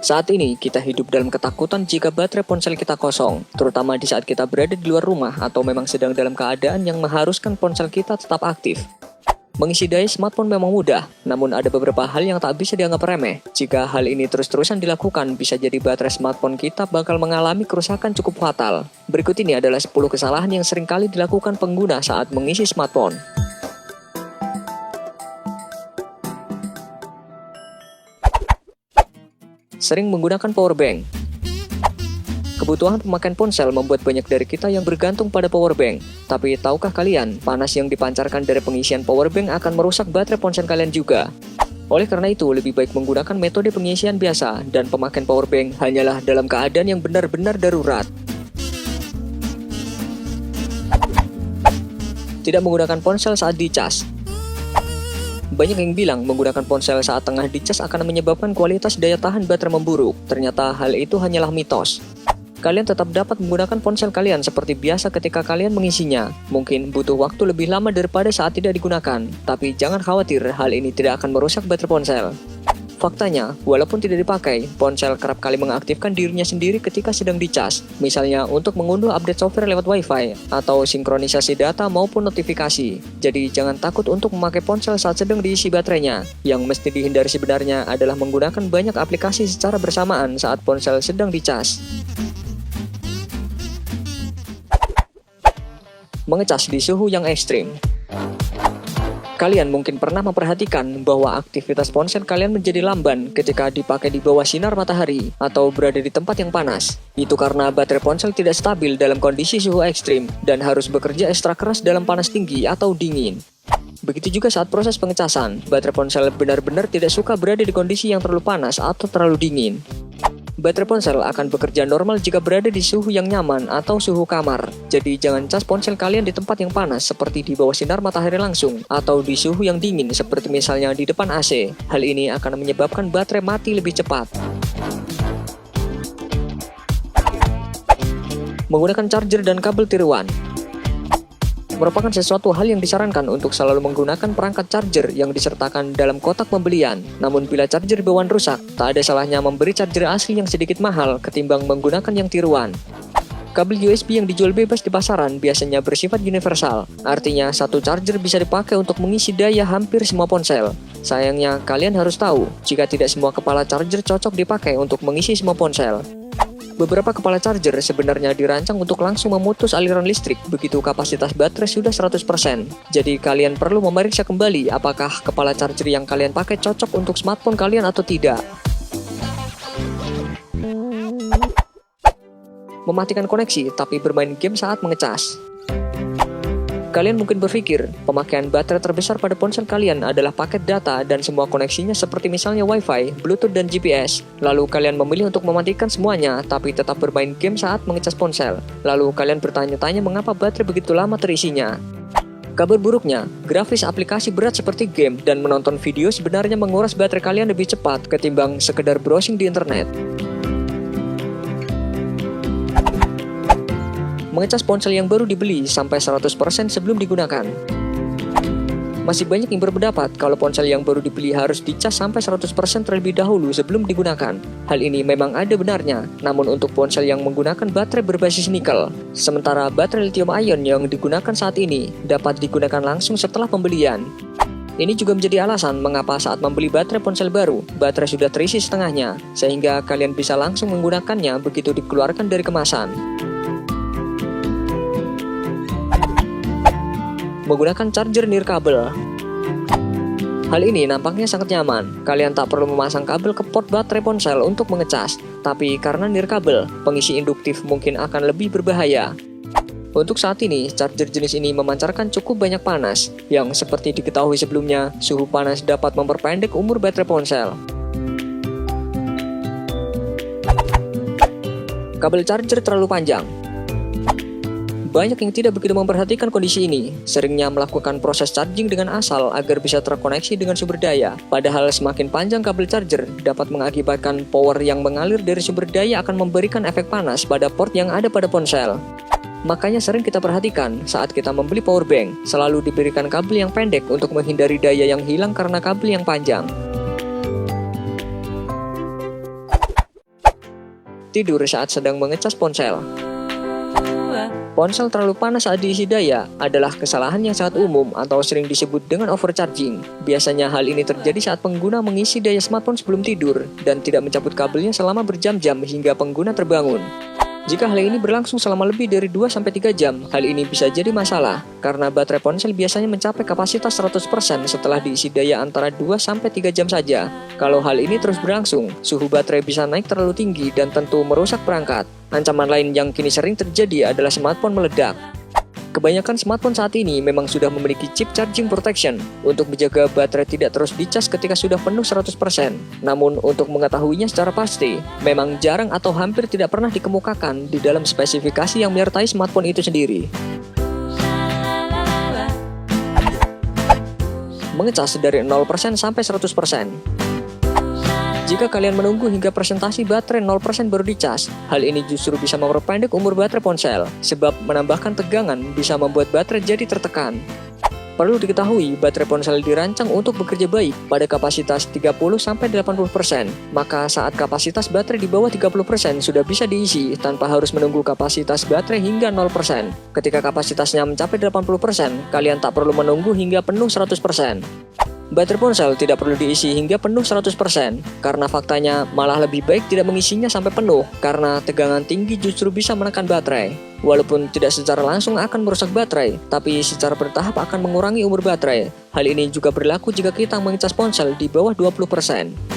Saat ini, kita hidup dalam ketakutan jika baterai ponsel kita kosong, terutama di saat kita berada di luar rumah atau memang sedang dalam keadaan yang mengharuskan ponsel kita tetap aktif. Mengisi daya smartphone memang mudah, namun ada beberapa hal yang tak bisa dianggap remeh. Jika hal ini terus-terusan dilakukan, bisa jadi baterai smartphone kita bakal mengalami kerusakan cukup fatal. Berikut ini adalah 10 kesalahan yang sering kali dilakukan pengguna saat mengisi smartphone. Sering menggunakan power bank. Kebutuhan pemakaian ponsel membuat banyak dari kita yang bergantung pada power bank. Tapi tahukah kalian, panas yang dipancarkan dari pengisian power bank akan merusak baterai ponsel kalian juga. Oleh karena itu, lebih baik menggunakan metode pengisian biasa dan pemakaian power bank hanyalah dalam keadaan yang benar-benar darurat. Tidak menggunakan ponsel saat dicas. Banyak yang bilang menggunakan ponsel saat tengah dicas akan menyebabkan kualitas daya tahan baterai memburuk. Ternyata hal itu hanyalah mitos. Kalian tetap dapat menggunakan ponsel kalian seperti biasa ketika kalian mengisinya. Mungkin butuh waktu lebih lama daripada saat tidak digunakan, tapi jangan khawatir, hal ini tidak akan merusak baterai ponsel. Faktanya, walaupun tidak dipakai, ponsel kerap kali mengaktifkan dirinya sendiri ketika sedang dicas. Misalnya untuk mengunduh update software lewat Wi-Fi, atau sinkronisasi data maupun notifikasi. Jadi jangan takut untuk memakai ponsel saat sedang diisi baterainya. Yang mesti dihindari sebenarnya adalah menggunakan banyak aplikasi secara bersamaan saat ponsel sedang dicas. Mengecas di suhu yang ekstrim. Kalian mungkin pernah memperhatikan bahwa aktivitas ponsel kalian menjadi lamban ketika dipakai di bawah sinar matahari atau berada di tempat yang panas. Itu karena baterai ponsel tidak stabil dalam kondisi suhu ekstrim dan harus bekerja ekstra keras dalam panas tinggi atau dingin. Begitu juga saat proses pengecasan, baterai ponsel benar-benar tidak suka berada di kondisi yang terlalu panas atau terlalu dingin. Baterai ponsel akan bekerja normal jika berada di suhu yang nyaman atau suhu kamar. Jadi jangan cas ponsel kalian di tempat yang panas seperti di bawah sinar matahari langsung atau di suhu yang dingin seperti misalnya di depan AC. Hal ini akan menyebabkan baterai mati lebih cepat. Menggunakan charger dan kabel tiruan merupakan sesuatu hal yang disarankan untuk selalu menggunakan perangkat charger yang disertakan dalam kotak pembelian. Namun bila charger bawaan rusak, tak ada salahnya memberi charger asli yang sedikit mahal ketimbang menggunakan yang tiruan. Kabel USB yang dijual bebas di pasaran biasanya bersifat universal, artinya satu charger bisa dipakai untuk mengisi daya hampir semua ponsel. Sayangnya, kalian harus tahu, jika tidak semua kepala charger cocok dipakai untuk mengisi semua ponsel. Beberapa kepala charger sebenarnya dirancang untuk langsung memutus aliran listrik begitu kapasitas baterai sudah 100%. Jadi kalian perlu memeriksa kembali apakah kepala charger yang kalian pakai cocok untuk smartphone kalian atau tidak. Mematikan koneksi tapi bermain game saat mengecas. Kalian mungkin berpikir, pemakaian baterai terbesar pada ponsel kalian adalah paket data dan semua koneksinya seperti misalnya Wi-Fi, Bluetooth, dan GPS. Lalu kalian memilih untuk mematikan semuanya, tapi tetap bermain game saat mengecas ponsel. Lalu kalian bertanya-tanya mengapa baterai begitu lama terisinya. Kabar buruknya, grafis aplikasi berat seperti game dan menonton video sebenarnya menguras baterai kalian lebih cepat ketimbang sekedar browsing di internet. Mengecas ponsel yang baru dibeli sampai 100% sebelum digunakan. Masih banyak yang berpendapat kalau ponsel yang baru dibeli harus dicas sampai 100% terlebih dahulu sebelum digunakan. Hal ini memang ada benarnya, namun untuk ponsel yang menggunakan baterai berbasis nikel. Sementara baterai lithium ion yang digunakan saat ini dapat digunakan langsung setelah pembelian. Ini juga menjadi alasan mengapa saat membeli baterai ponsel baru, baterai sudah terisi setengahnya, sehingga kalian bisa langsung menggunakannya begitu dikeluarkan dari kemasan. Menggunakan charger nirkabel. Hal ini nampaknya sangat nyaman. Kalian tak perlu memasang kabel ke port baterai ponsel untuk mengecas. Tapi karena nirkabel, pengisi induktif mungkin akan lebih berbahaya. Untuk saat ini, charger jenis ini memancarkan cukup banyak panas, yang seperti diketahui sebelumnya, suhu panas dapat memperpendek umur baterai ponsel. Kabel charger terlalu panjang. Banyak yang tidak begitu memperhatikan kondisi ini, seringnya melakukan proses charging dengan asal agar bisa terkoneksi dengan sumber daya. Padahal semakin panjang kabel charger dapat mengakibatkan power yang mengalir dari sumber daya akan memberikan efek panas pada port yang ada pada ponsel. Makanya sering kita perhatikan saat kita membeli power bank, selalu diberikan kabel yang pendek untuk menghindari daya yang hilang karena kabel yang panjang. tidur saat sedang mengecas ponsel. Ponsel terlalu panas saat diisi daya adalah kesalahan yang sangat umum atau sering disebut dengan overcharging. Biasanya hal ini terjadi saat pengguna mengisi daya smartphone sebelum tidur dan tidak mencabut kabelnya selama berjam-jam hingga pengguna terbangun. Jika hal ini berlangsung selama lebih dari 2-3 jam, hal ini bisa jadi masalah karena baterai ponsel biasanya mencapai kapasitas 100% setelah diisi daya antara 2-3 jam saja. Kalau hal ini terus berlangsung, suhu baterai bisa naik terlalu tinggi dan tentu merusak perangkat. Ancaman lain yang kini sering terjadi adalah smartphone meledak. Kebanyakan smartphone saat ini memang sudah memiliki chip charging protection untuk menjaga baterai tidak terus dicas ketika sudah penuh 100%. Namun untuk mengetahuinya secara pasti, memang jarang atau hampir tidak pernah dikemukakan di dalam spesifikasi yang menyertai smartphone itu sendiri. Mengecas dari 0% sampai 100%. Jika kalian menunggu hingga presentasi baterai 0% baru dicas, hal ini justru bisa memperpendek umur baterai ponsel, sebab menambahkan tegangan bisa membuat baterai jadi tertekan. Perlu diketahui, baterai ponsel dirancang untuk bekerja baik pada kapasitas 30-80%, maka saat kapasitas baterai di bawah 30% sudah bisa diisi tanpa harus menunggu kapasitas baterai hingga 0%. Ketika kapasitasnya mencapai 80%, kalian tak perlu menunggu hingga penuh 100%. Baterai ponsel tidak perlu diisi hingga penuh 100%, karena faktanya malah lebih baik tidak mengisinya sampai penuh, karena tegangan tinggi justru bisa menekan baterai. Walaupun tidak secara langsung akan merusak baterai, tapi secara bertahap akan mengurangi umur baterai. Hal ini juga berlaku jika kita mengecas ponsel di bawah 20%.